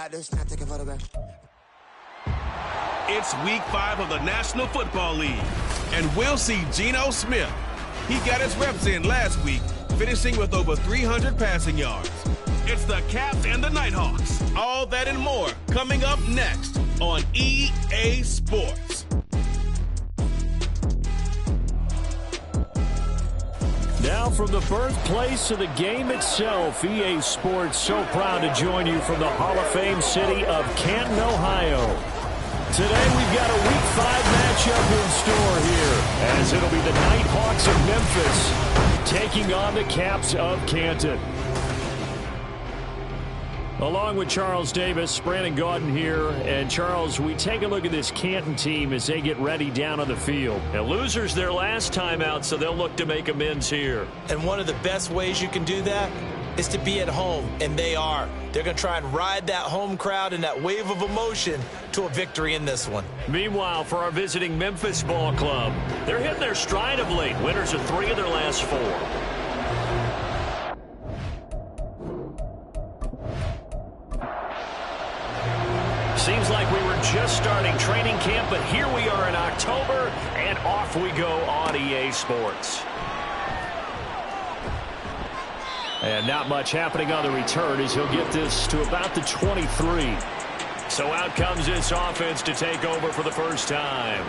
like this, now take a photograph. It's week 5 of the National Football League, and we'll see Geno Smith. He got his reps in last week, finishing with over 300 passing yards. It's the Caps and the Nighthawks. All that and more coming up next on EA Sports. Now from the birthplace of the game itself, EA Sports so proud to join you from the Hall of Fame city of Canton, Ohio. Today we've got a Week 5 matchup in store here, as it'll be the Nighthawks of Memphis taking on the Caps of Canton. Along with Charles Davis, Brandon Gaudin here. And Charles, we take a look at this Canton team as they get ready down on the field. And losers their last time out, so they'll look to make amends here. And one of the best ways you can do that is to be at home, and they are. They're going to try and ride that home crowd and that wave of emotion to a victory in this one. Meanwhile, for our visiting Memphis ball club, they're hitting their stride of late. Winners of 3 of their last 4. Seems like we were just starting training camp, but here we are in October, and off we go on EA Sports. And not much happening on the return as he'll get this to about the 23. So out comes this offense to take over for the first time.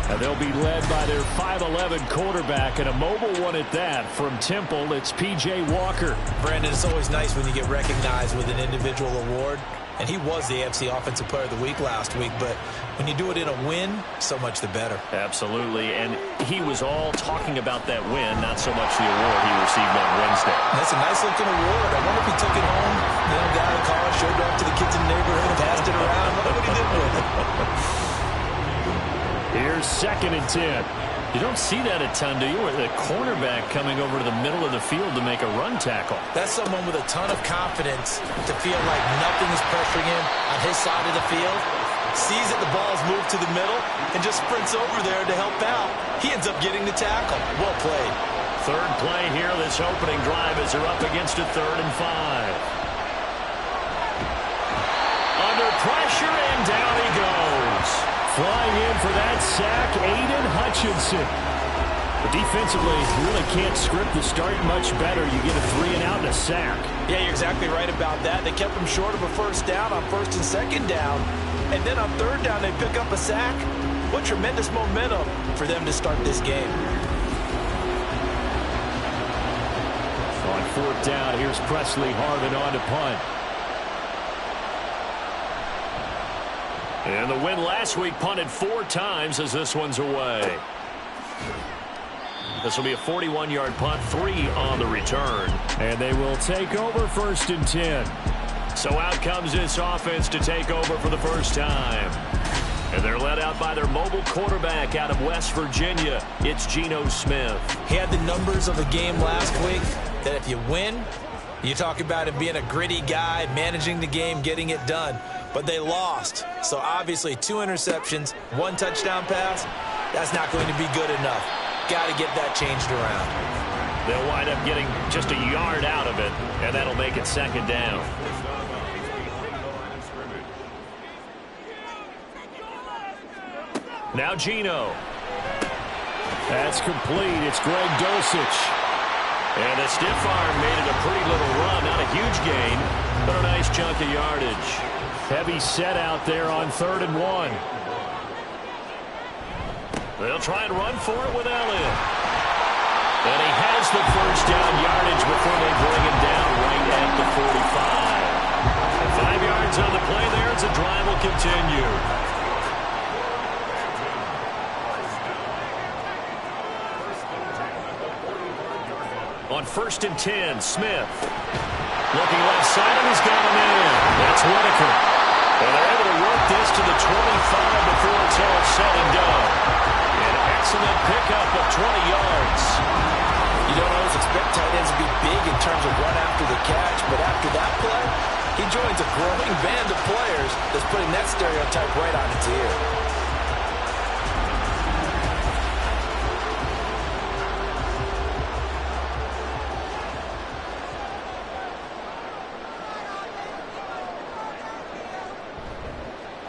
And they'll be led by their 5'11" quarterback, and a mobile one at that. From Temple, it's P.J. Walker. Brandon, it's always nice when you get recognized with an individual award. And he was the AFC Offensive Player of the Week last week. But when you do it in a win, so much the better. Absolutely. And he was all talking about that win, not so much the award he received on Wednesday. That's a nice-looking award. I wonder if he took it home, got out of the car, showed it off to the kids in the neighborhood, passed it around. I wonder what he did with it. Here's 2nd and 10. You don't see that a ton, do you? Where the cornerback coming over to the middle of the field to make a run tackle. That's someone with a ton of confidence to feel like nothing is pressuring him on his side of the field. Sees that the ball's moved to the middle and just sprints over there to help out. He ends up getting the tackle. Well played. Third play here, this opening drive as they're up against a 3rd and 5. Under pressure, and down he goes. Flying in for that sack, Aiden Hutchinson. But defensively, you really can't script the start much better. You get a 3 and out and a sack. Yeah, you're exactly right about that. They kept him short of a first down on 1st and 2nd down. And then on 3rd down, they pick up a sack. What tremendous momentum for them to start this game. On 4th down, here's Presley Harvin on to punt. And the win last week, punted 4 times as this one's away. This will be a 41-yard punt, 3 on the return. And they will take over 1st and 10. So out comes this offense to take over for the first time. And they're led out by their mobile quarterback out of West Virginia. It's Geno Smith. He had the numbers of the game last week that if you win, you talk about him being a gritty guy, managing the game, getting it done. But they lost. So obviously 2 interceptions, 1 touchdown pass, that's not going to be good enough. Got to get that changed around. They'll wind up getting just a yard out of it, and that'll make it 2nd down. Now Geno. That's complete. It's Greg Dulcich. And the stiff arm made it a pretty little run. Not a huge gain, but a nice chunk of yardage. Heavy set out there on 3rd and 1. They'll try and run for it with Elliott. And he has the first down yardage before they bring him down right at the 45. And 5 yards on the play there as the drive will continue. On 1st and 10, Smith. Looking left side, and he's got him in. That's Whitaker. And they're able to work this to the 25 before it's all said and done. An excellent pickup of 20 yards. You don't always expect tight ends to be big in terms of run after the catch, but after that play, he joins a growing band of players that's putting that stereotype right on its ear.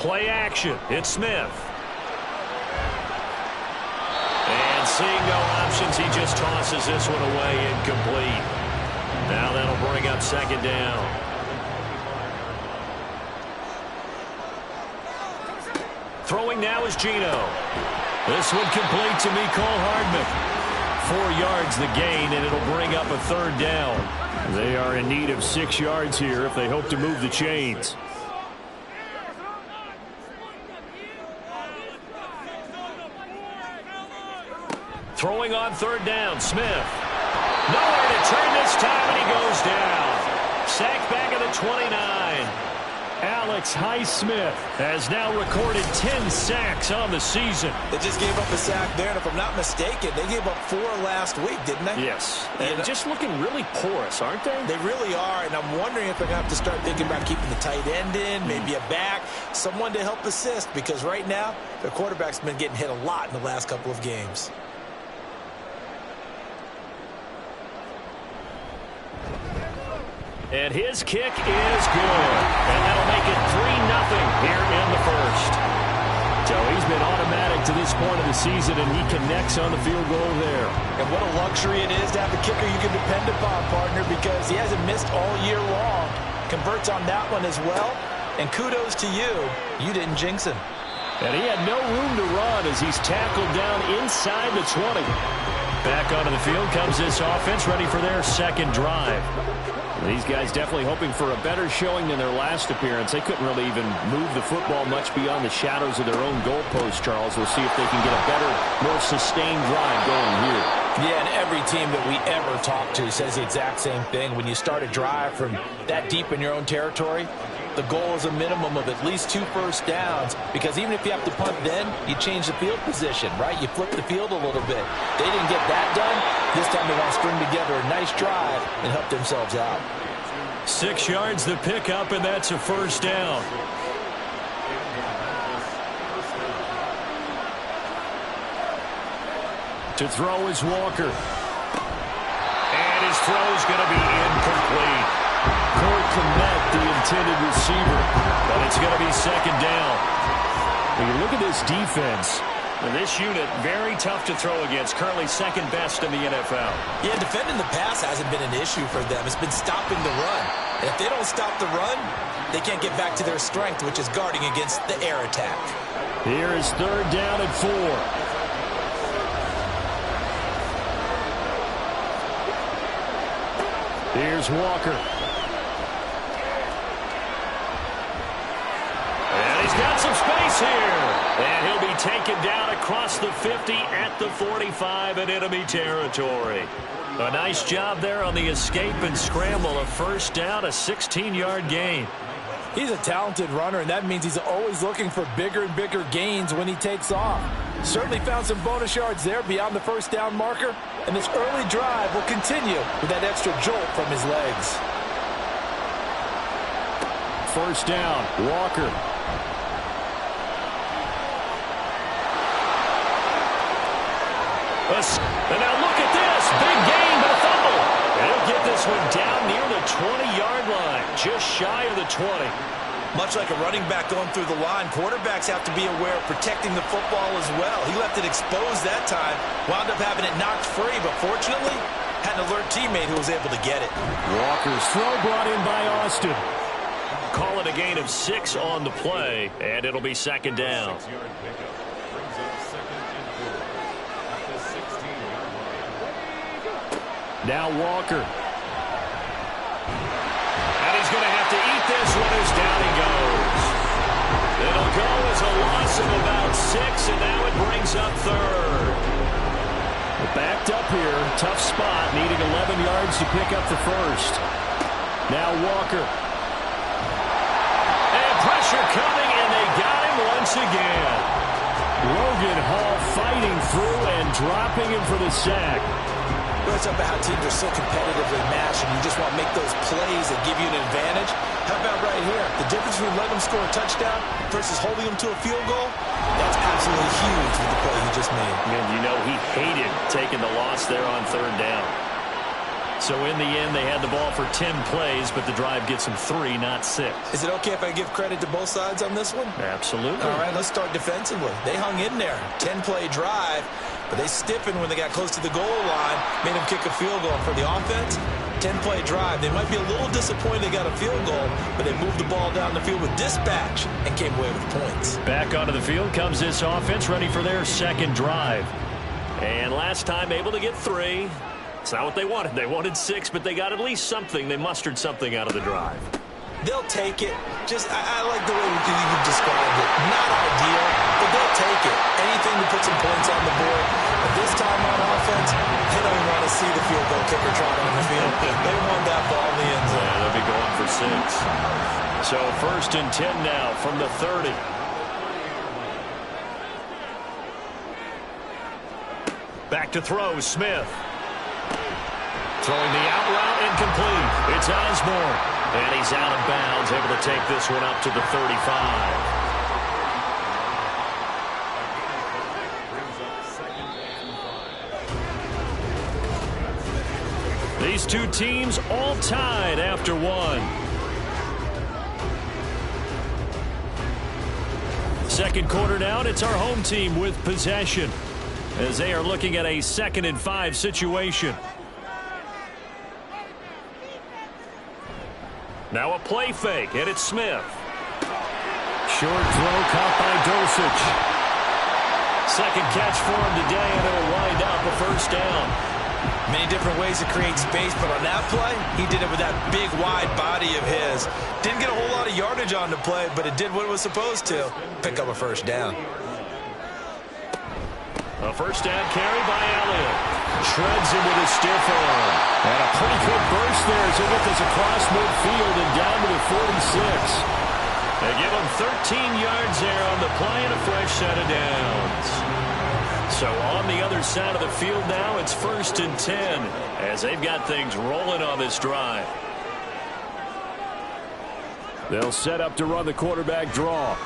Play action. It's Smith. And seeing no options, he just tosses this one away incomplete. Now that'll bring up second down. Throwing now is Geno. This one complete to Mecole Hardman. 4 yards the gain, and it'll bring up a third down. They are in need of 6 yards here if they hope to move the chains. Throwing on third down, Smith. Nowhere to turn this time, and he goes down. Sacked back at the 29. Alex Highsmith has now recorded 10 sacks on the season. They just gave up a sack there, and if I'm not mistaken, they gave up 4 last week, didn't they? Yes. And just looking really porous, aren't they? They really are, and I'm wondering if they're going to have to start thinking about keeping the tight end in, maybe a back, someone to help assist, because right now, their quarterback's been getting hit a lot in the last couple of games. And his kick is good. And that'll make it 3-0 here in the first. So he's been automatic to this point of the season, and he connects on the field goal there. And what a luxury it is to have a kicker you can depend upon, partner, because he hasn't missed all year long. Converts on that one as well. And kudos to you. You didn't jinx him. And he had no room to run as he's tackled down inside the 20. Back onto the field comes this offense, ready for their second drive. These guys definitely hoping for a better showing than their last appearance. They couldn't really even move the football much beyond the shadows of their own goalpost, Charles. We'll see if they can get a better, more sustained drive going here. Yeah, and every team that we ever talk to says the exact same thing. When you start a drive from that deep in your own territory, the goal is a minimum of at least 2 first downs, because even if you have to punt then, you change the field position, right? You flip the field a little bit. They didn't get that done. This time they want to string together a nice drive and help themselves out. 6 yards the pickup, and that's a first down. To throw is Walker. And his throw is going to be incomplete. Cole Kmet, the intended receiver, but it's going to be second down. When you look at this defense, and this unit, very tough to throw against, currently second best in the NFL. Yeah, defending the pass hasn't been an issue for them. It's been stopping the run. And if they don't stop the run, they can't get back to their strength, which is guarding against the air attack. Here is third down and 4. Here's Walker. And he's got some space here. And he'll be taken down across the 50 at the 45 in enemy territory. A nice job there on the escape and scramble. A first down, a 16-yard gain. He's a talented runner, and that means he's always looking for bigger and bigger gains when he takes off. Certainly found some bonus yards there beyond the first down marker, and this early drive will continue with that extra jolt from his legs. First down, Walker. And now look at this. Big gain, but a fumble. And he'll get this one down near the 20-yard line, just shy of the 20. Much like a running back going through the line, quarterbacks have to be aware of protecting the football as well. He left it exposed that time, wound up having it knocked free, but fortunately, had an alert teammate who was able to get it. Walker's throw brought in by Austin. Call it a gain of 6 on the play, and it'll be second down. Now Walker. And he's going to have to eat this one as down he goes. It'll go as a loss of about 6, and now it brings up third. Backed up here, tough spot, needing 11 yards to pick up the first. Now Walker. And pressure coming, and they got him once again. Logan Hall fighting through and dropping him for the sack. It's up how teams are so competitively matched, and you just want to make those plays that give you an advantage. How about right here? The difference between letting them score a touchdown versus holding them to a field goal, that's absolutely huge with the play he just made. And you know he hated taking the loss there on third down. So in the end, they had the ball for 10 plays, but the drive gets them 3, not 6. Is it okay if I give credit to both sides on this one? Absolutely. All right, let's start defensively. They hung in there. 10-play drive, but they stiffened when they got close to the goal line, made them kick a field goal. For the offense, 10-play drive. They might be a little disappointed they got a field goal, but they moved the ball down the field with dispatch and came away with points. Back onto the field comes this offense, ready for their second drive. And last time, able to get 3. It's not what they wanted. They wanted 6, but they got at least something. They mustered something out of the drive. They'll take it. I like the way you described it. Not ideal, but they'll take it. Anything to put some points on the board. But this time on offense, they don't even want to see the field goal kicker trot on the field. They want that ball in the end zone. Yeah, they'll be going for 6. So 1st and 10 now from the 30. Back to throw, Smith. Throwing the out route incomplete. It's Osborne. And he's out of bounds, able to take this one up to the 35. These two teams all tied after 1. Second quarter down, it's our home team with possession as they are looking at a 2nd and 5 situation. Now a play fake, and it's Smith. Short throw caught by Dulcich. Second catch for him today, and it'll wind up a 1st down. Many different ways to create space, but on that play, he did it with that big, wide body of his. Didn't get a whole lot of yardage on the play, but it did what it was supposed to. Pick up a 1st down. A 1st down carry by Elliott. Shreds him with a stiff arm. And a pretty good burst there as he gets us across midfield and down to the 46. They give him 13 yards there on the play and a fresh set of downs. So on the other side of the field now, it's 1st and 10 as they've got things rolling on this drive. They'll set up to run the quarterback draw.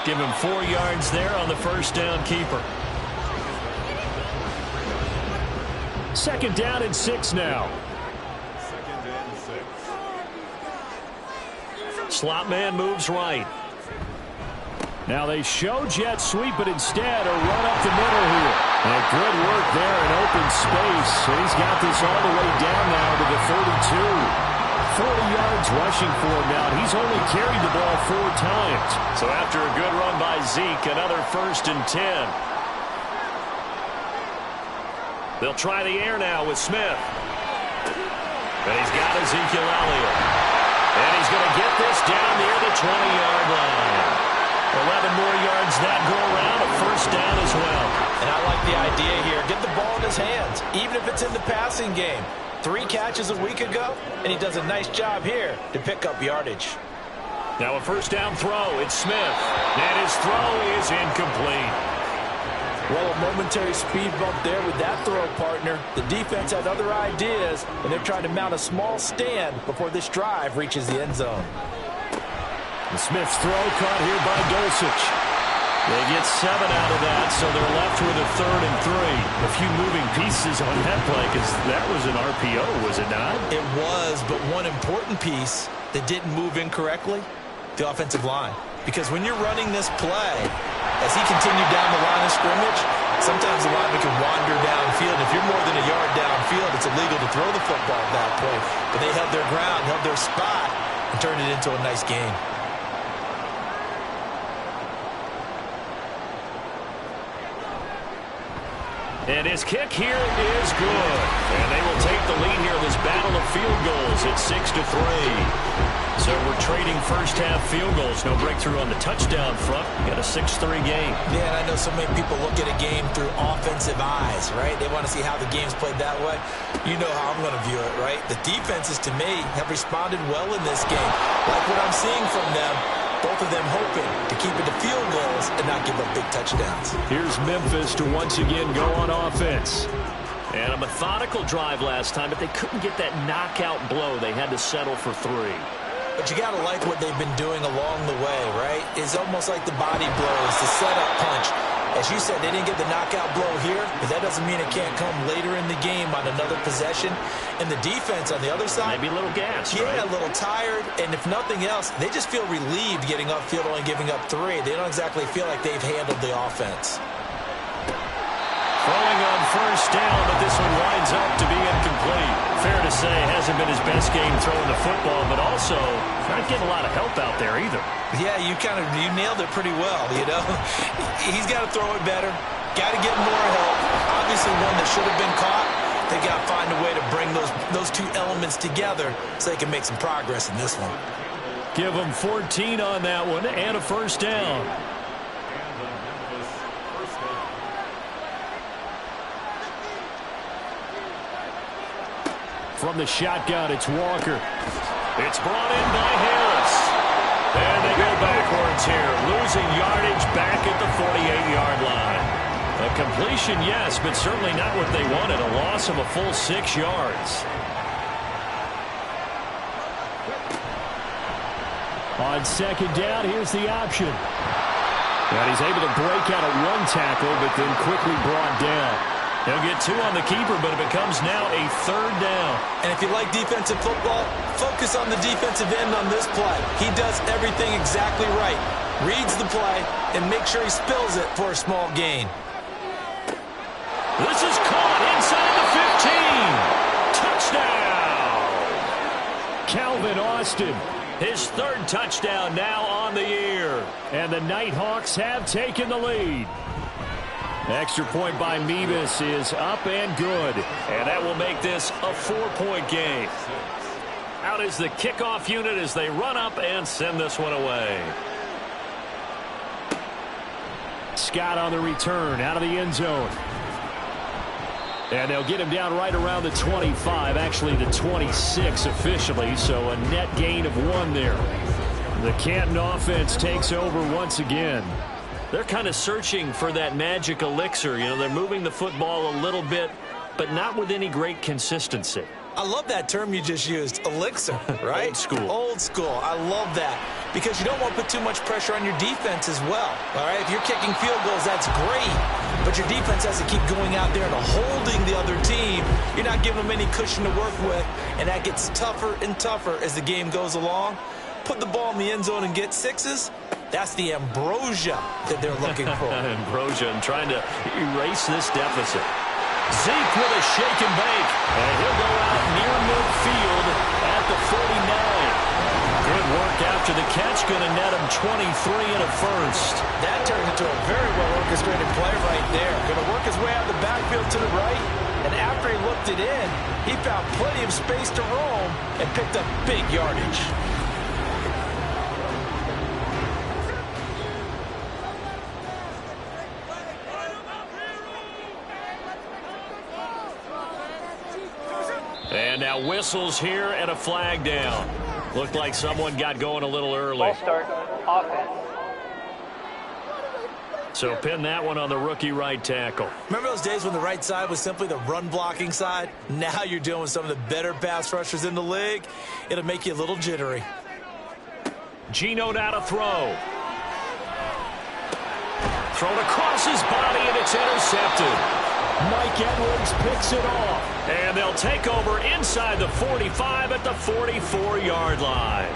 Give him 4 yards there on the 1st down keeper. 2nd down and 6 now. Slot man moves right. Now they show jet sweep, but instead a run up the middle here. And good work there in open space. And he's got this all the way down now to the 32. 40 yards rushing for him now. He's only carried the ball 4 times. So after a good run by Zeke, another 1st and 10. They'll try the air now with Smith. And he's got Ezekiel Elliott. And he's going to get this down near the 20-yard line. 11 more yards that go around, a 1st down as well. And I like the idea here. Get the ball in his hands, even if it's in the passing game. 3 catches a week ago, and he does a nice job here to pick up yardage. Now a 1st down throw. It's Smith. And his throw is incomplete. Well, a momentary speed bump there with that throw, partner. The defense had other ideas, and they're trying to mount a small stand before this drive reaches the end zone. The Smith's throw caught here by Dulcich. They get 7 out of that, so they're left with a 3rd and 3. A few moving pieces on that play, because that was an RPO, was it not? It was, but one important piece that didn't move incorrectly, the offensive line. Because when you're running this play, as he continued down the line of scrimmage, sometimes the lineman can wander downfield. If you're more than a yard downfield, it's illegal to throw the football at that point. But they held their ground, held their spot, and turned it into a nice game. And his kick here is good. And they will take the lead here in this battle of field goals at 6-3. So we're trading first-half field goals. No breakthrough on the touchdown front. Got a 6-3 game. Yeah, and I know so many people look at a game through offensive eyes, right? They want to see how the game's played that way. You know how I'm going to view it, right? The defenses, to me, have responded well in this game. Like what I'm seeing from them, both of them hoping to keep it to field goals and not give up big touchdowns. Here's Memphis to once again go on offense. And a methodical drive last time, but they couldn't get that knockout blow. They had to settle for 3. But you got to like what they've been doing along the way, right? It's almost like the body blows, the setup punch. As you said, they didn't get the knockout blow here, but that doesn't mean it can't come later in the game on another possession. And the defense on the other side, maybe a little gas, yeah, right? A little tired. And if nothing else, they just feel relieved getting upfield, only giving up 3. They don't exactly feel like they've handled the offense. Throwing on first down, but this one winds up to be incomplete. Fair to say, hasn't been his best game throwing the football, but also not getting a lot of help out there either. Yeah, you nailed it pretty well, you know. He's got to throw it better. Got to get more help. Obviously one that should have been caught. They got to find a way to bring those two elements together so they can make some progress in this one. Give them 14 on that one and a first down. From the shotgun, it's Walker. It's brought in by Harris. And they go backwards here, losing yardage back at the 48-yard line. A completion, yes, but certainly not what they wanted. A loss of a full 6 yards. On second down, here's the option. And he's able to break out of one tackle, but then quickly brought down. He'll get 2 on the keeper, but it becomes now a third down. And if you like defensive football, focus on the defensive end on this play. He does everything exactly right. Reads the play and makes sure he spills it for a small gain. This is caught inside the 15. Touchdown! Calvin Austin, his 3rd touchdown now on the year. And the Nighthawks have taken the lead. Extra point by Mevis is up and good. And that will make this a 4-point game. Out is the kickoff unit as they run up and send this one away. Scott on the return out of the end zone. And they'll get him down right around the 25, actually the 26 officially, so a net gain of 1 there. The Canton offense takes over once again. They're kind of searching for that magic elixir. You know, they're moving the football a little bit, but not with any great consistency. I love that term you just used, elixir, right? Old school. Old school. I love that because you don't want to put too much pressure on your defense as well, all right? If you're kicking field goals, that's great, but your defense has to keep going out there and holding the other team. You're not giving them any cushion to work with, and that gets tougher and tougher as the game goes along. Put the ball in the end zone and get 6s. That's the ambrosia that they're looking for. Ambrosia and trying to erase this deficit. Zeke with a shake and bake. And he'll go out near midfield at the 49. Good work after the catch. Going to net him 23 and a first. That turned into a very well-orchestrated play right there. Going to work his way out of the backfield to the right. And after he looked it in, he found plenty of space to roam and picked up big yardage. And now whistles here and a flag down. Looked like someone got going a little early. Ball start, offense. So pin that one on the rookie right tackle. Remember those days when the right side was simply the run-blocking side? Now you're dealing with some of the better pass rushers in the league. It'll make you a little jittery. Geno now to throw. Thrown across his body, and it's intercepted. Mike Edwards picks it off. And they'll take over inside the 45 at the 44-yard line.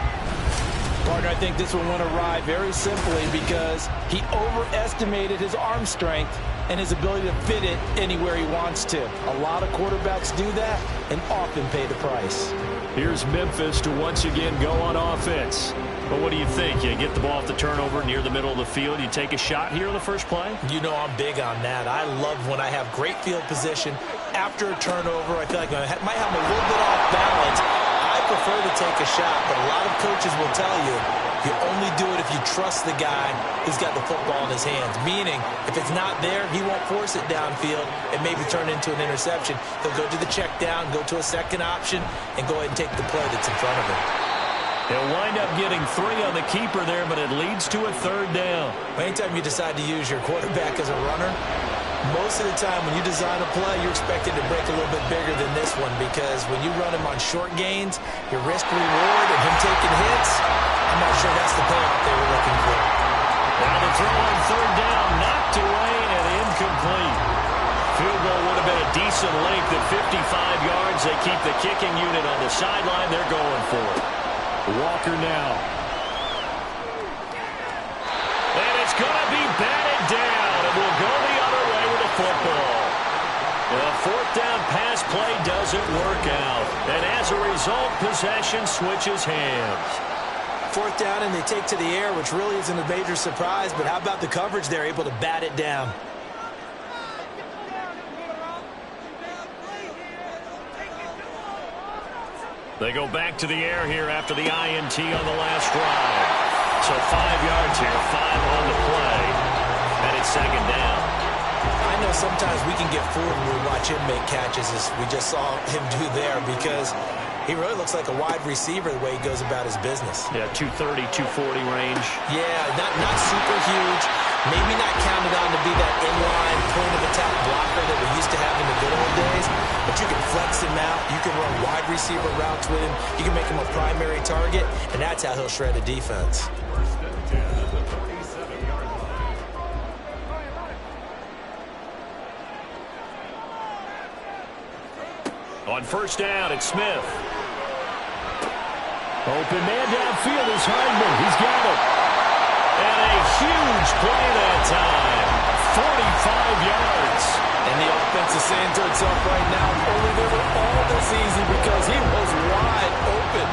Partner, I think this one went awry very simply because he overestimated his arm strength and his ability to fit it anywhere he wants to. A lot of quarterbacks do that and often pay the price. Here's Memphis to once again go on offense. But what do you think? You get the ball off the turnover near the middle of the field. You take a shot here on the first play? You know I'm big on that. I love when I have great field position. After a turnover, I feel like I might have a little bit off balance. I prefer to take a shot, but a lot of coaches will tell you you only do it if you trust the guy who's got the football in his hands. Meaning, if it's not there, he won't force it downfield and maybe turn it into an interception. He'll go to the check down, go to a second option, and go ahead and take the play that's in front of him. He'll wind up getting 3 on the keeper there, but it leads to a third down. Anytime you decide to use your quarterback as a runner, most of the time when you design a play, you're expected to break a little bit bigger than this one because when you run him on short gains, your risk-reward and him taking hits, I'm not sure that's the payoff they were looking for. Now the throw on third down, knocked away, incomplete. Field goal would have been a decent length at 55 yards. They keep the kicking unit on the sideline. They're going for it. Walker now. And it's going to be batted down. And we'll go the other way with the football. The fourth down pass play doesn't work out. And as a result, possession switches hands. Fourth down and they take to the air, which really isn't a major surprise. But how about the coverage? They're able to bat it down. They go back to the air here after the INT on the last drive. So 5 yards here, 5 on the play. And it's second down. I know sometimes we can get fooled when we watch him make catches, as we just saw him do there, because he really looks like a wide receiver the way he goes about his business. Yeah, 230, 240 range. Yeah, not super huge. Maybe not counted on to be that inline point-of-attack blocker that we used to have in the good old days, but you can flex him out. You can run wide receiver routes with him. You can make him a primary target, and that's how he'll shred a defense. On first down, it's Smith. Open man downfield is Hardman. He's got it. And a huge play that time. 45 yards. And the offense is saying to itself right now, only they were all this easy because he was wide open.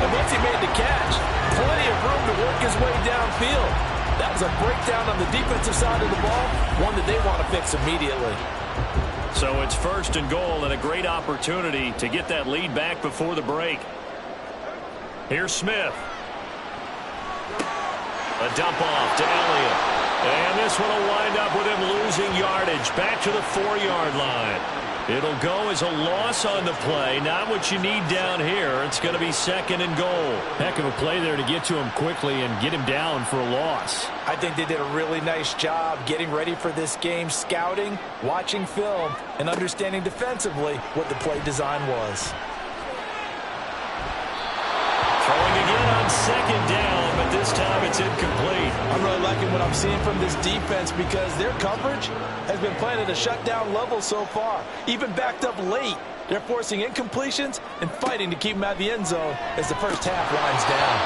And once he made the catch, plenty of room to work his way downfield. That was a breakdown on the defensive side of the ball, one that they want to fix immediately. So it's first and goal and a great opportunity to get that lead back before the break. Here's Smith. A dump off to Elliott. And this one will wind up with him losing yardage back to the 4-yard line. It'll go as a loss on the play. Not what you need down here. It's going to be second and goal. Heck of a play there to get to him quickly and get him down for a loss. I think they did a really nice job getting ready for this game, scouting, watching film, and understanding defensively what the play design was. Throwing again on second down, but this time it's incomplete. I'm really liking what I'm seeing from this defense because their coverage has been playing at a shutdown level so far. Even backed up late, they're forcing incompletions and fighting to keep them out of the end zone as the first half winds down.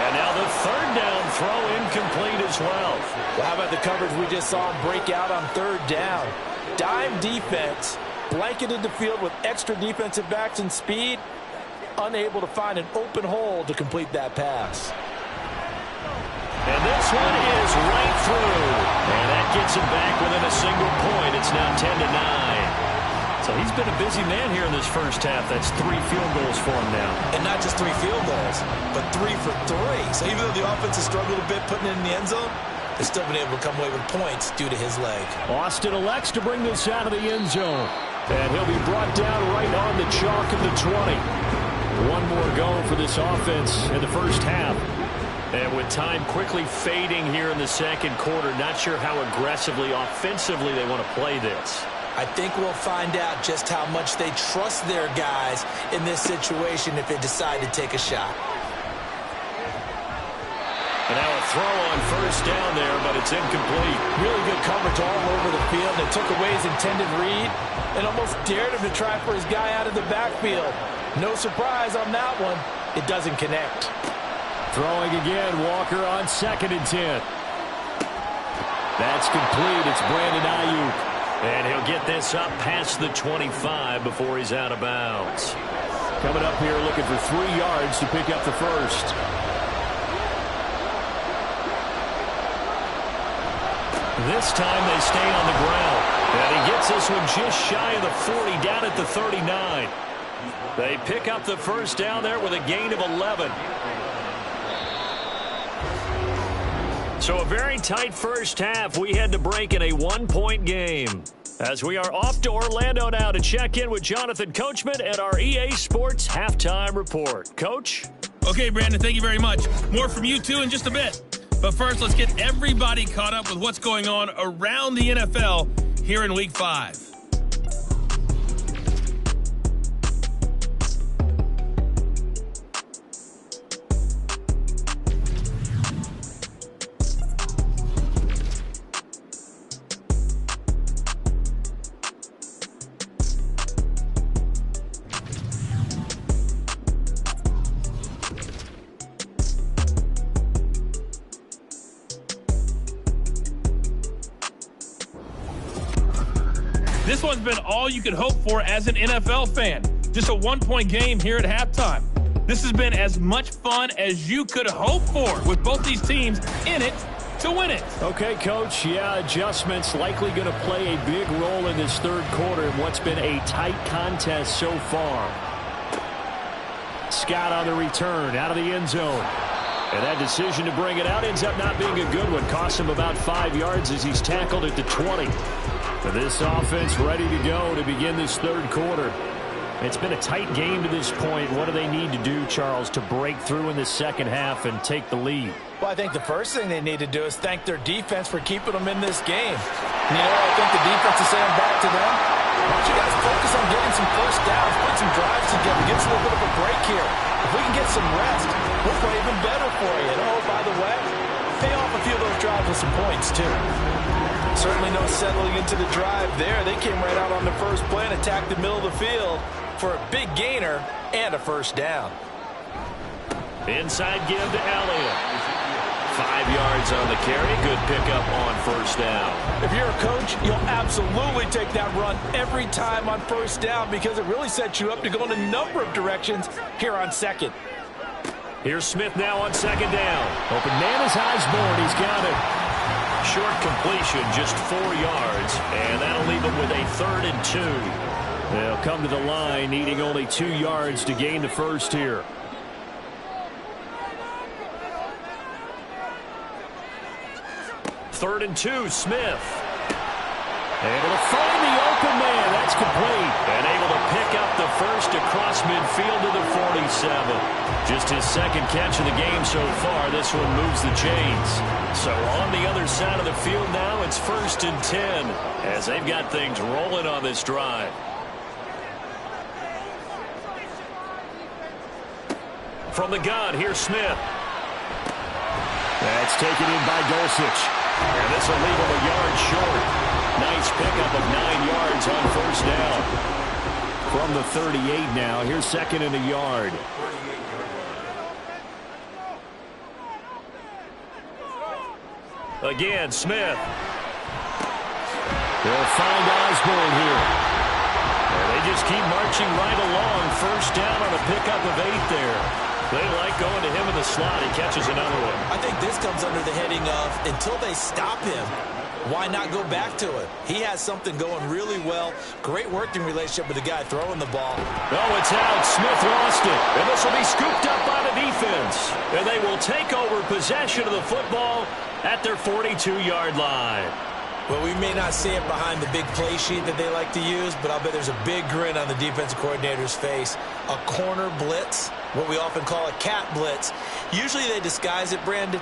And now the third down throw incomplete as well. Well, how about the coverage we just saw him break out on third down? Dime defense, blanketed the field with extra defensive backs and speed, unable to find an open hole to complete that pass. And this one is right through. And that gets him back within a single point. It's now 10-9. So he's been a busy man here in this first half. That's 3 field goals for him now. And not just 3 field goals, but 3 for 3. So even though the offense has struggled a bit putting it in the end zone, they've still been able to come away with points due to his leg. Austin elects to bring this out of the end zone. And he'll be brought down right on the chalk of the 20. One more go for this offense in the first half. And with time quickly fading here in the second quarter, not sure how aggressively, offensively they want to play this. I think we'll find out just how much they trust their guys in this situation if they decide to take a shot. And now a throw on first down there, but it's incomplete. Really good coverage all over the field. They took away his intended read and almost dared him to try for his guy out of the backfield. No surprise on that one. It doesn't connect. Throwing again, Walker on 2nd and 10. That's complete. It's Brandon Ayuk. And he'll get this up past the 25 before he's out of bounds. Coming up here looking for 3 yards to pick up the first. This time they stay on the ground. And he gets this one just shy of the 40, down at the 39. They pick up the first down there with a gain of 11. So a very tight first half. We had to break in a 1-point game. As we are off to Orlando now to check in with Jonathan Coachman at our EA Sports Halftime Report. Coach? Okay, Brandon, thank you very much. More from you, too, in just a bit. But first, let's get everybody caught up with what's going on around the NFL here in Week 5. This one's been all you could hope for as an NFL fan. Just a one-point game here at halftime. This has been as much fun as you could hope for with both these teams in it to win it. Okay, Coach, adjustments likely going to play a big role in this third quarter in what's been a tight contest so far. Scott on the return, out of the end zone. And that decision to bring it out ends up not being a good one. Cost him about 5 yards as he's tackled at the 20. For this offense ready to go to begin this third quarter. It's been a tight game to this point. What do they need to do, Charles, to break through in the second half and take the lead? Well, I think the first thing they need to do is thank their defense for keeping them in this game. And you know what I think the defense is saying back to them? Why don't you guys focus on getting some first downs, put some drives together, get us a little bit of a break here. If we can get some rest, we'll play even better for you. And oh, by the way, pay off a few of those drives with some points, too. Certainly no settling into the drive there. They came right out on the first play and attacked the middle of the field for a big gainer and a first down. Inside give to Elliott. 5 yards on the carry. Good pickup on first down. If you're a coach, you'll absolutely take that run every time on first down because it really sets you up to go in a number of directions here on second. Here's Smith now on second down. Open man is Osborne. He's got it. Short completion, just 4 yards, and that'll leave him with a 3rd and 2. They'll come to the line, needing only 2 yards to gain the first here. Third and 2, Smith. Able to find the open man. That's complete. And able to pick up the first across midfield to the 47. Just his second catch of the game so far. This one moves the chains. So on the other side of the field now, it's 1st and 10 as they've got things rolling on this drive. From the gun, here's Smith. That's taken in by Dulcich. And this will leave him a yard short. Nice pickup of 9 yards on first down. From the 38 now, here's 2nd and a yard. Again, Smith. They'll find Osborne here. And they just keep marching right along. First down on a pickup of 8 there. They like going to him in the slot. He catches another one. I think this comes under the heading of until they stop him, why not go back to it? He has something going really well. Great working relationship with the guy throwing the ball. Oh, it's out. Smith lost it. And this will be scooped up by the defense. And they will take over possession of the football at their 42-yard line. Well, we may not see it behind the big play sheet that they like to use, but I'll bet there's a big grin on the defensive coordinator's face. A corner blitz, what we often call a cat blitz. Usually they disguise it, Brandon.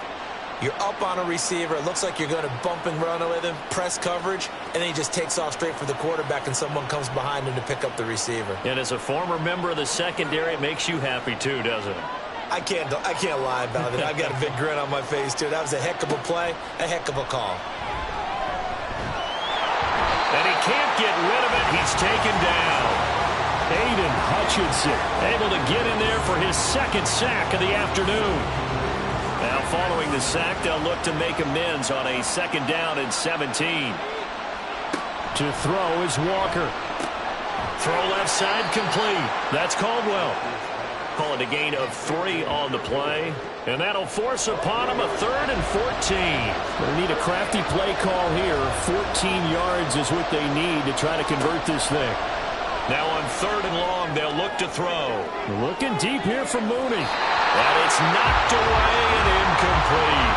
You're up on a receiver. It looks like you're going to bump and run with him, press coverage, and then he just takes off straight for the quarterback, and someone comes behind him to pick up the receiver. And as a former member of the secondary, it makes you happy too, doesn't it? I can't lie about it. I've got a big grin on my face, too. That was a heck of a play, a heck of a call. And he can't get rid of it. He's taken down. Aiden Hutchinson able to get in there for his 2nd sack of the afternoon. Now following the sack, they'll look to make amends on a 2nd down and 17. To throw is Walker. Throw left side complete. That's Caldwell. Call it a gain of 3 on the play. And that'll force upon him a 3rd and 14. They need a crafty play call here. 14 yards is what they need to try to convert this thing. Now on 3rd and long, they'll look to throw. Looking deep here from Mooney. And it's knocked away and incomplete.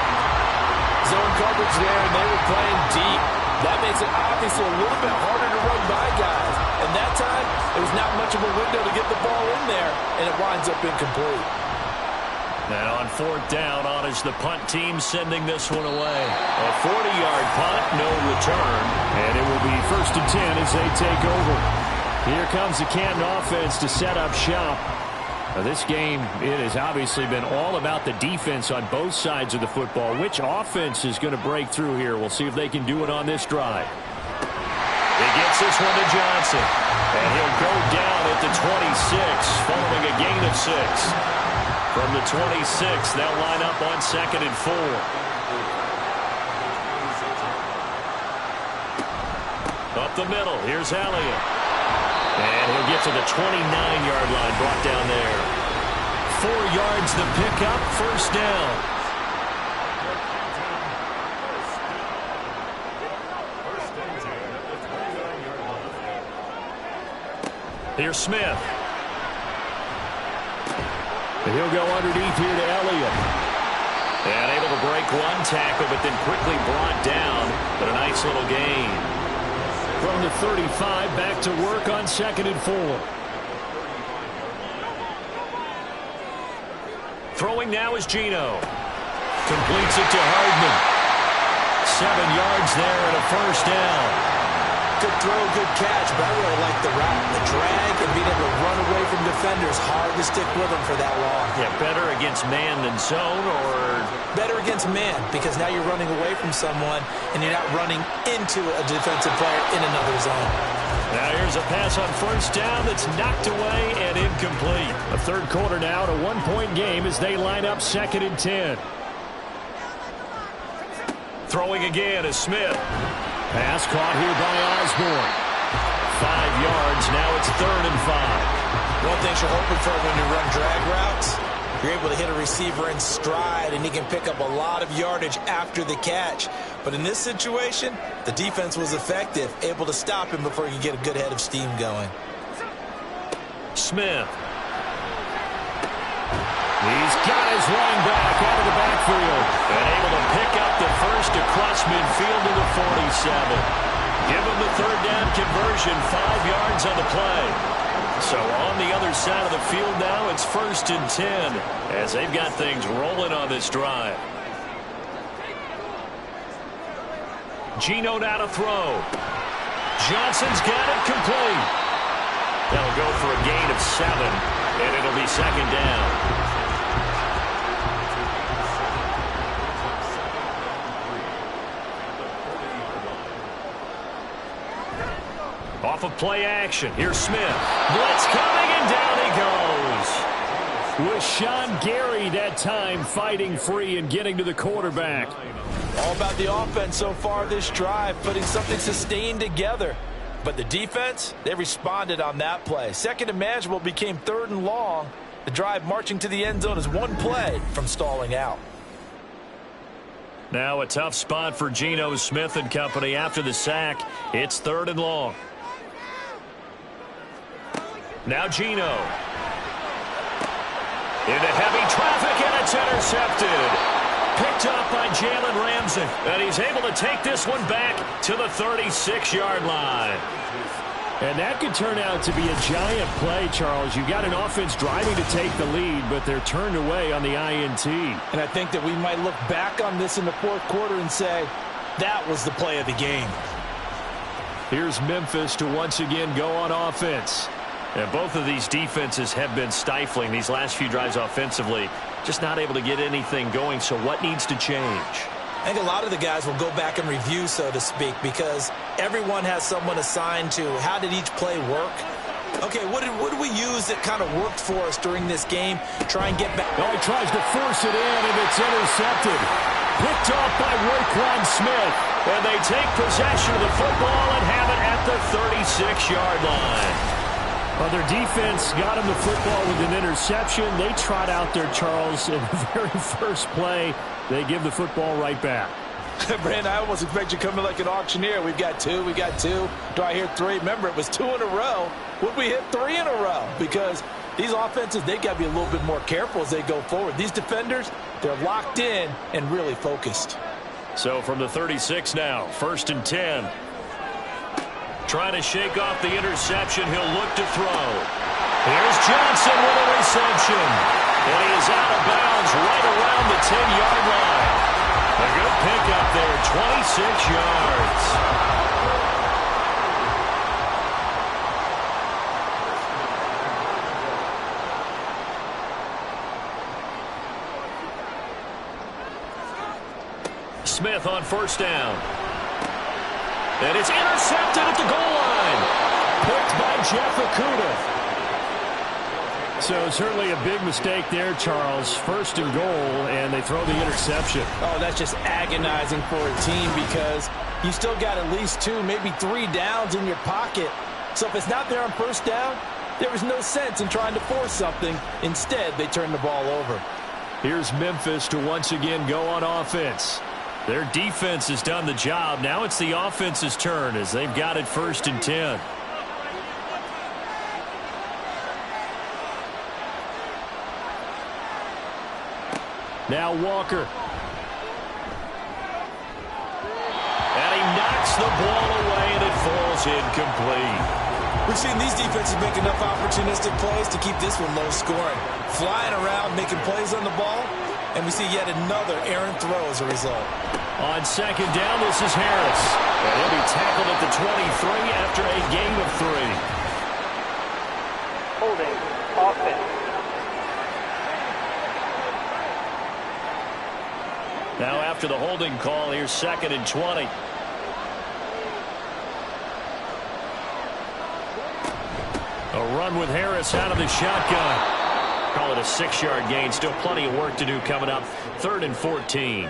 Zone coverage there, and they were playing deep. That makes it obviously a little bit harder to run by guys. And that time, it was not much of a window to get the ball in there, and it winds up incomplete. Now on 4th down, on is the punt team sending this one away. A 40-yard punt, no return. And it will be 1st and 10 as they take over. Here comes the Canton offense to set up shop. Now this game, it has obviously been all about the defense on both sides of the football. Which offense is going to break through here? We'll see if they can do it on this drive. He gets this one to Johnson. And he'll go down at the 26, following a gain of 6. From the 26, they'll line up on 2nd and 4. Up the middle, here's Elliott. And he'll get to the 29-yard line, brought down there. 4 yards the pickup, first down. Here's Smith. And he'll go underneath here to Elliott. And able to break one tackle, but then quickly brought down. But a nice little gain. From the 35, back to work on 2nd and 4. Throwing now is Geno. Completes it to Hardman. 7 yards there and a first down. Good throw, good catch, but I really like the route. The drag and being able to run away from defenders. Hard to stick with them for that long. Yeah, better against man than zone, or? Better against man, because now you're running away from someone and you're not running into a defensive player in another zone. Now here's a pass on first down that's knocked away and incomplete. A third quarter now, and a 1-point game as they line up 2nd and 10. Throwing again is Smith. Pass caught here by Osborne. 5 yards, now it's 3rd and 5. One thing you're hoping for when you run drag routes, you're able to hit a receiver in stride, and he can pick up a lot of yardage after the catch. But in this situation, the defense was effective, able to stop him before he could get a good head of steam going. Smith. He's got his running back out of the backfield and able to pick up the first across midfield to the 47. Give him the 3rd down conversion, 5 yards on the play. So on the other side of the field now, it's 1st and 10 as they've got things rolling on this drive. Geno now to throw. Johnson's got it complete. They'll go for a gain of 7, and it'll be 2nd down. Off of play action. Here's Smith. Blitz coming, and down he goes. With Sean Gary that time fighting free and getting to the quarterback. All about the offense so far this drive, putting something sustained together. But the defense, they responded on that play. 2nd and manageable became 3rd and long. The drive marching to the end zone is 1 play from stalling out. Now a tough spot for Geno Smith and company after the sack. It's 3rd and long. Now Geno. Into heavy traffic, and it's intercepted. Picked up by Jalen Ramsey. And he's able to take this one back to the 36-yard line. And that could turn out to be a giant play, Charles. You got an offense driving to take the lead, but they're turned away on the INT. And I think that we might look back on this in the 4th quarter and say, that was the play of the game. Here's Memphis to once again go on offense. And both of these defenses have been stifling these last few drives offensively. Just not able to get anything going, so what needs to change? I think a lot of the guys will go back and review, so to speak, because everyone has someone assigned to how did each play work. Okay, what did we use that kind of worked for us during this game? Try and get back. Oh, he tries to force it in, and it's intercepted. Picked off by Roquan Smith. And they take possession of the football and have it at the 36-yard line. Well, their defense got him the football with an interception. They trot out there, Charles, in the very first play. They give the football right back. Brandon, I almost expect you coming like an auctioneer. We've got 2, we got 2. Do I hear 3? Remember, it was 2 in a row. Would we hit 3 in a row? Because these offenses, they got to be a little bit more careful as they go forward. These defenders, they're locked in and really focused. So from the 36 now, 1st and 10. Trying to shake off the interception. He'll look to throw. Here's Johnson with a reception. And he is out of bounds right around the 10-yard line. A good pickup there, 26 yards. Smith on 1st down. And it's intercepted at the goal line. Picked by Jeff Okudah. So certainly a big mistake there, Charles. First and goal, and they throw the interception. Oh, that's just agonizing for a team because you still got at least 2, maybe 3 downs in your pocket. So if it's not there on first down, there was no sense in trying to force something. Instead, they turn the ball over. Here's Memphis to once again go on offense. Their defense has done the job. Now it's the offense's turn as they've got it 1st and 10. Now Walker. And he knocks the ball away, and it falls incomplete. We've seen these defenses make enough opportunistic plays to keep this one low scoring. Flying around, making plays on the ball, and we see yet another errant throw as a result. On 2nd down, this is Harris. And he'll be tackled at the 23 after a gain of 3. Holding, offense. Now after the holding call, here's 2nd and 20. A run with Harris out of the shotgun. Call it a 6-yard gain. Still plenty of work to do coming up. 3rd and 14.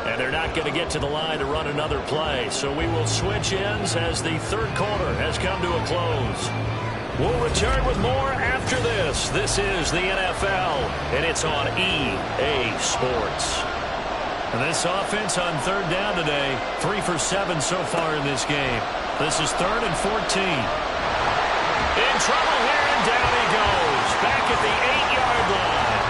And they're not going to get to the line to run another play. So we will switch ends as the 3rd quarter has come to a close. We'll return with more after this. This is the NFL, and it's on EA Sports. And this offense on 3rd down today, 3 for 7 so far in this game. This is 3rd and 14. In trouble here, and down he goes. Back at the 8-yard line.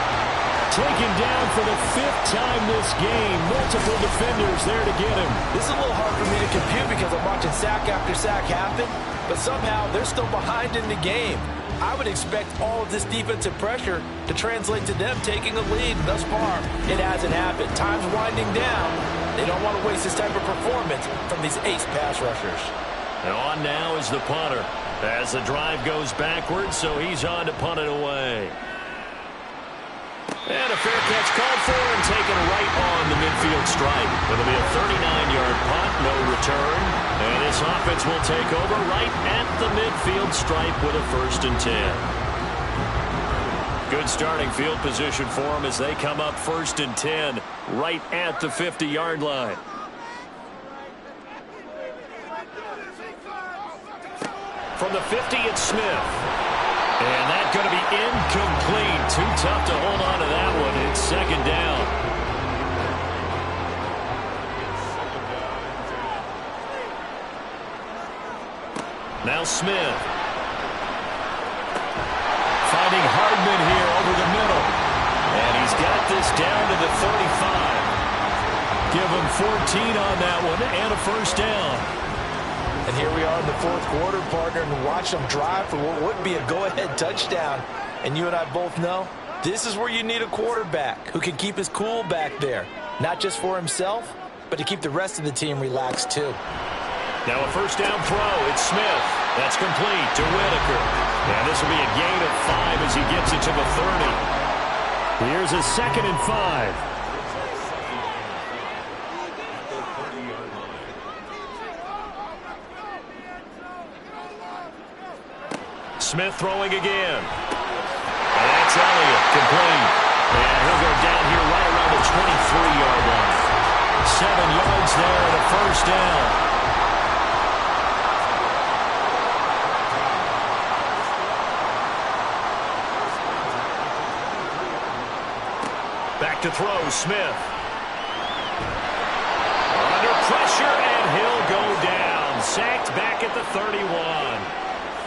Taken down for the 5th time this game. Multiple defenders there to get him. This is a little hard for me to compute because I'm watching sack after sack happen, but somehow they're still behind in the game. I would expect all of this defensive pressure to translate to them taking a lead. Thus far, it hasn't happened. Time's winding down. They don't want to waste this type of performance from these ace pass rushers. And on now is the punter as the drive goes backwards, so he's on to punt it away. And a fair catch called for and taken right on the midfield stripe. It'll be a 39-yard punt, no return. And this offense will take over right at the midfield stripe with a 1st and 10. Good starting field position for them as they come up 1st and 10 right at the 50-yard line. From the 50, it's Smith. And that's going to be incomplete. Too tough to hold on to that one. It's 2nd down. Now Smith. Finding Hardman here over the middle. And he's got this down to the 35. Give him 14 on that one and a 1st down. And here we are in the 4th quarter, partner, and watch them drive for what would be a go-ahead touchdown. And you and I both know this is where you need a quarterback who can keep his cool back there, not just for himself, but to keep the rest of the team relaxed too. Now a 1st down throw. It's Smith. That's complete to Whitaker. And this will be a gain of 5 as he gets it to the 30. Here's a 2nd and 5. Smith throwing again. And that's Elliott, complete. And he'll go down here right around the 23-yard line. 7 yards there and a 1st down. Back to throw, Smith. Under pressure, and he'll go down. Sacked back at the 31.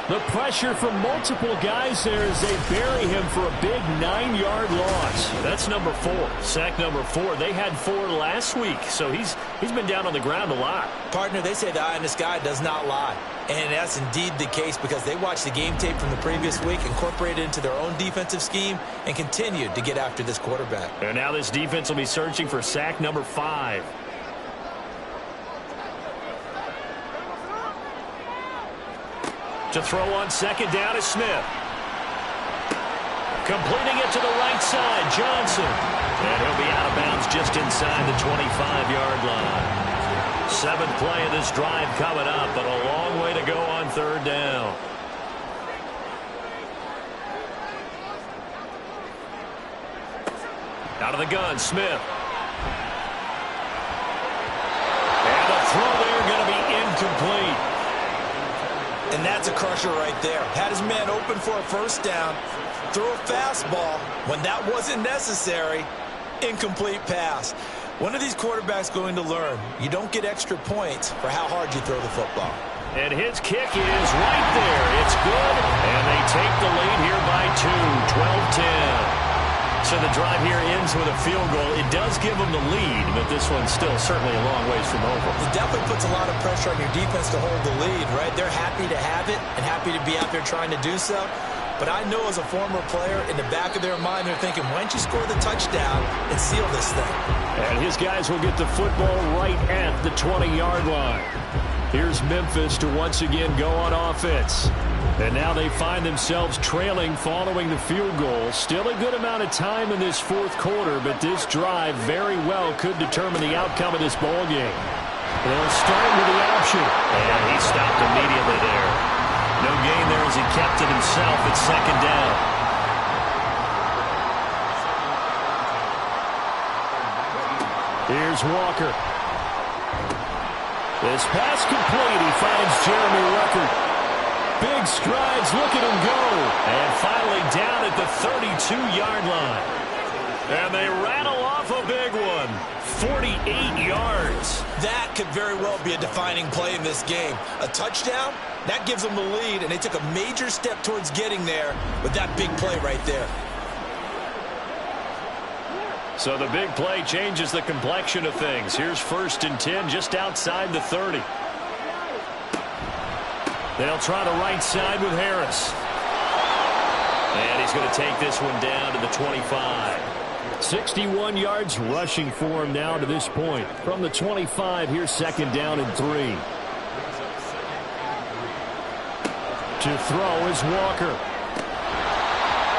The pressure from multiple guys there as they bury him for a big 9-yard loss. That's number 4. Sack number 4. They had 4 last week, so he's been down on the ground a lot. Partner, they say the eye in the sky does not lie. And that's indeed the case because they watched the game tape from the previous week, incorporated it into their own defensive scheme, and continued to get after this quarterback. And now this defense will be searching for sack number 5. To throw on 2nd down is Smith. Completing it to the right side, Johnson. And he'll be out of bounds just inside the 25-yard line. Seventh play of this drive coming up, but a long way to go on third down. Out of the gun, Smith. And the throw there going to be incomplete. And that's a crusher right there. Had his man open for a first down, threw a fastball when that wasn't necessary. Incomplete pass. When are these quarterbacks going to learn? You don't get extra points for how hard you throw the football. And his kick is right there. It's good. And they take the lead here by 2, 12-10. So the drive here ends with a field goal. It does give them the lead, but this one's still certainly a long ways from over. It definitely puts a lot of pressure on your defense to hold the lead, right? They're happy to have it and happy to be out there trying to do so. But I know as a former player, in the back of their mind, they're thinking, why don't you score the touchdown and seal this thing? And his guys will get the football right at the 20-yard line. Here's Memphis to once again go on offense. And now they find themselves trailing following the field goal. Still a good amount of time in this fourth quarter, but this drive very well could determine the outcome of this ball game. They'll start with the option. And he stopped immediately there. No gain there as he kept it himself at second down. Here's Walker. This pass complete. He finds Jeremy Ruckert. Big strides, look at him go. And finally down at the 32-yard line. And they rattle off a big one. 48 yards. That could very well be a defining play in this game. A touchdown, that gives them the lead, and they took a major step towards getting there with that big play right there. So the big play changes the complexion of things. Here's 1st and 10 just outside the 30. They'll try the right side with Harris. And he's going to take this one down to the 25. 61 yards rushing for him now to this point. From the 25, here's 2nd down and 3. To throw is Walker.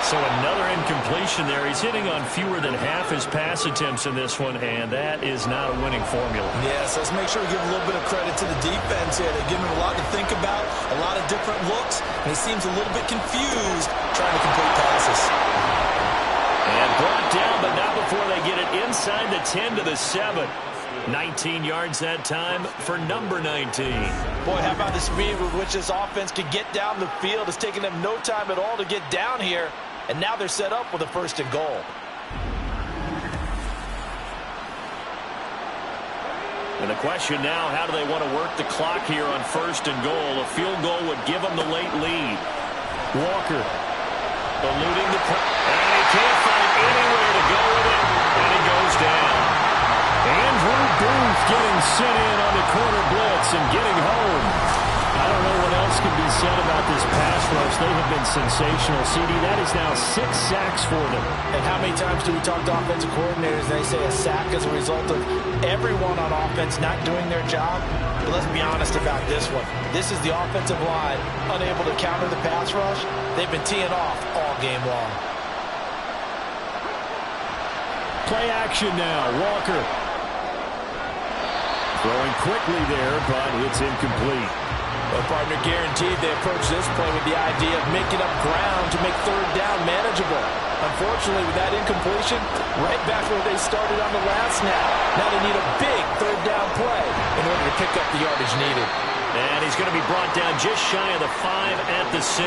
So another incompletion there. He's hitting on fewer than half his pass attempts in this one, and that is not a winning formula. Yes, let's make sure we give a little bit of credit to the defense here. They give him a lot to think about, a lot of different looks, and he seems a little bit confused trying to complete passes. And brought down, but not before they get it inside the 10 to the 7. 19 yards that time for number 19. Boy, how about the speed with which this offense could get down the field? It's taken them no time at all to get down here. And now they're set up with a 1st and goal. And the question now, how do they want to work the clock here on 1st and goal? A field goal would give them the late lead. Walker eluding the and he can't find anywhere to go with it, and he goes down. Andrew Booth getting sent in on the corner blitz and getting home. I don't know what else can be said about this pass rush. They have been sensational. CD, that is now 6 sacks for them. And how many times do we talk to offensive coordinators and they say a sack as a result of everyone on offense not doing their job? But let's be honest about this one. This is the offensive line unable to counter the pass rush. They've been teeing off all game long. Play action now. Walker throwing quickly there, but it's incomplete. Well, partner, guaranteed they approach this play with the idea of making up ground to make 3rd down manageable. Unfortunately, with that incompletion, right back where they started on the last snap. Now they need a big 3rd down play in order to pick up the yardage needed. And he's going to be brought down just shy of the 5 at the 6.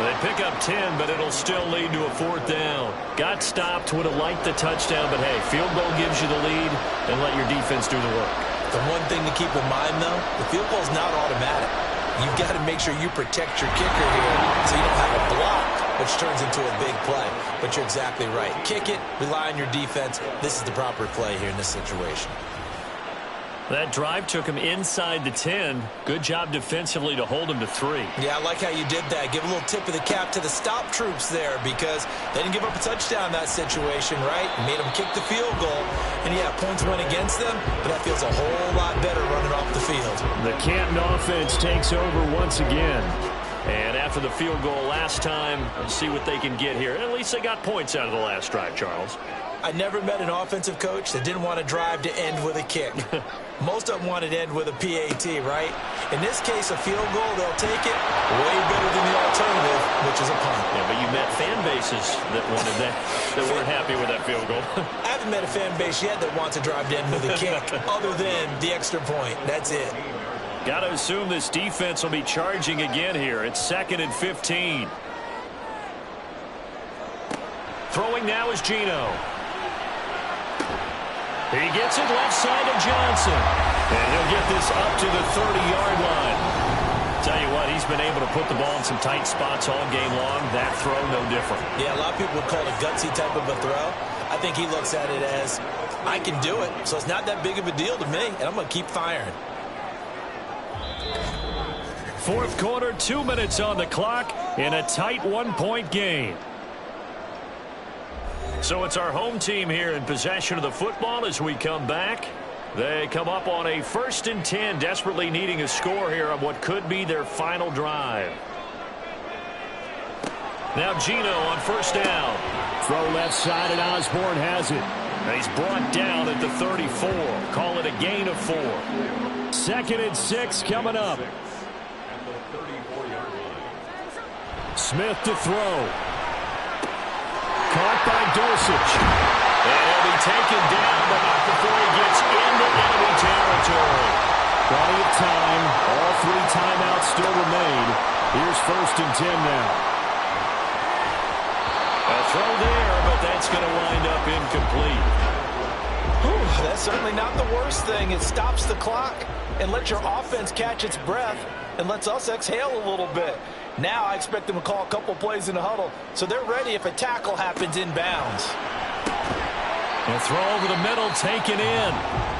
They pick up 10, but it'll still lead to a 4th down. Got stopped, would have liked the touchdown, but hey, field goal gives you the lead, and let your defense do the work. The one thing to keep in mind, though, the field goal is not automatic. You've got to make sure you protect your kicker here so you don't have a block, which turns into a big play. But you're exactly right. Kick it, rely on your defense. This is the proper play here in this situation. That drive took him inside the 10. Good job defensively to hold him to 3. Yeah, I like how you did that. Give a little tip of the cap to the stop troops there because they didn't give up a touchdown in that situation, right? Made them kick the field goal. And, yeah, points went against them, but that feels a whole lot better running off the field. The Canton offense takes over once again. And after the field goal last time, let's see what they can get here. At least they got points out of the last drive, Charles. I never met an offensive coach that didn't want to drive to end with a kick. Most of them wanted to end with a PAT, right? In this case, a field goal, they'll take it way better than the alternative, which is a punt. Yeah, but you met fan bases that wanted that weren't happy with that field goal. I haven't met a fan base yet that wants to drive to end with a kick other than the extra point. That's it. Got to assume this defense will be charging again here. It's 2nd and 15. Throwing now is Geno. He gets it left side to Johnson. And he'll get this up to the 30-yard line. Tell you what, he's been able to put the ball in some tight spots all game long. That throw, no different. Yeah, a lot of people would call it a gutsy type of a throw. I think he looks at it as, I can do it, so it's not that big of a deal to me, and I'm going to keep firing. Fourth quarter, 2 minutes on the clock in a tight 1-point game. So it's our home team here in possession of the football as we come back. They come up on a 1st and 10, desperately needing a score here on what could be their final drive. Now Geno on 1st down. Throw left side, and Osborne has it. And he's brought down at the 34. Call it a gain of 4. 2nd and 6 coming up. Smith to throw. Caught by Dosich. And he'll be taken down, but not before he gets into enemy territory. Plenty of time. All 3 timeouts still remain. Here's 1st and 10 now. A throw there, but that's going to wind up incomplete. Whew, that's certainly not the worst thing. It stops the clock and lets your offense catch its breath and lets us exhale a little bit. Now I expect them to call a couple plays in the huddle, so they're ready if a tackle happens inbounds. A throw over the middle, taken in.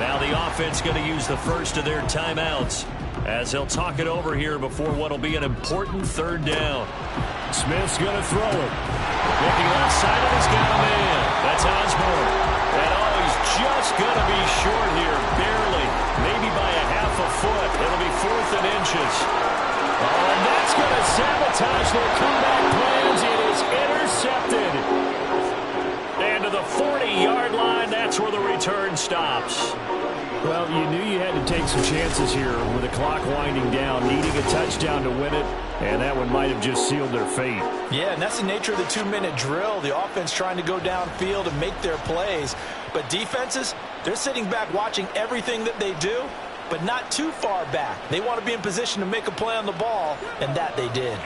Now the offense going to use the first of their timeouts as they'll talk it over here before what will be an important 3rd down. Smith's going to throw it. Looking left side, and he's got a man. That's Osborne. And he's just going to be short here, barely, maybe by a half a foot. It'll be 4th and inches. Oh, and that's going to sabotage their comeback plans. It is intercepted. And to the 40-yard line, that's where the return stops. Well, you knew you had to take some chances here with the clock winding down, needing a touchdown to win it, and that one might have just sealed their fate. Yeah, and that's the nature of the 2-minute drill. The offense trying to go downfield and make their plays. But defenses, they're sitting back watching everything that they do, but not too far back. They want to be in position to make a play on the ball, and that they did.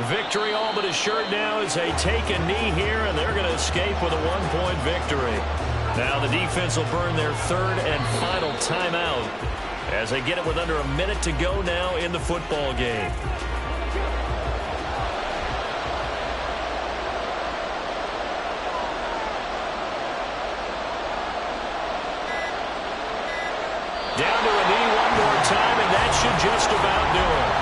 Victory all but assured now as they take a knee here, and they're going to escape with a 1-point victory. Now the defense will burn their 3rd and final timeout as they get it with under a minute to go now in the football game. Down to a knee one more time, and that should just about do it.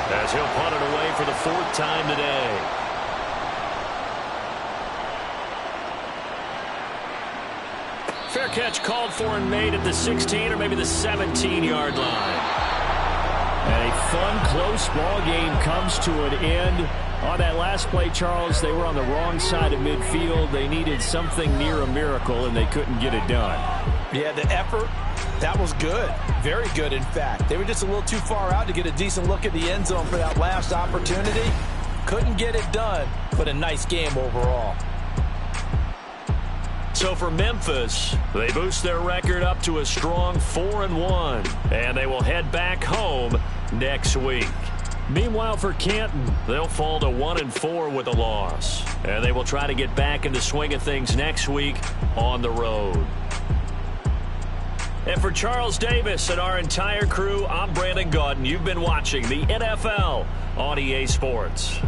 As he'll punt it away for the 4th time today. Fair catch called for and made at the 16 or maybe the 17-yard line. And a fun, close ball game comes to an end. On that last play, Charles, they were on the wrong side of midfield. They needed something near a miracle, and they couldn't get it done. Yeah, the effort, that was good. Very good, in fact. They were just a little too far out to get a decent look at the end zone for that last opportunity. Couldn't get it done, but a nice game overall. So for Memphis, they boost their record up to a strong 4-1, and they will head back home next week. Meanwhile, for Canton, they'll fall to 1-4 with a loss, and they will try to get back in the swing of things next week on the road. And for Charles Davis and our entire crew, I'm Brandon Gaudin. You've been watching the NFL on EA Sports.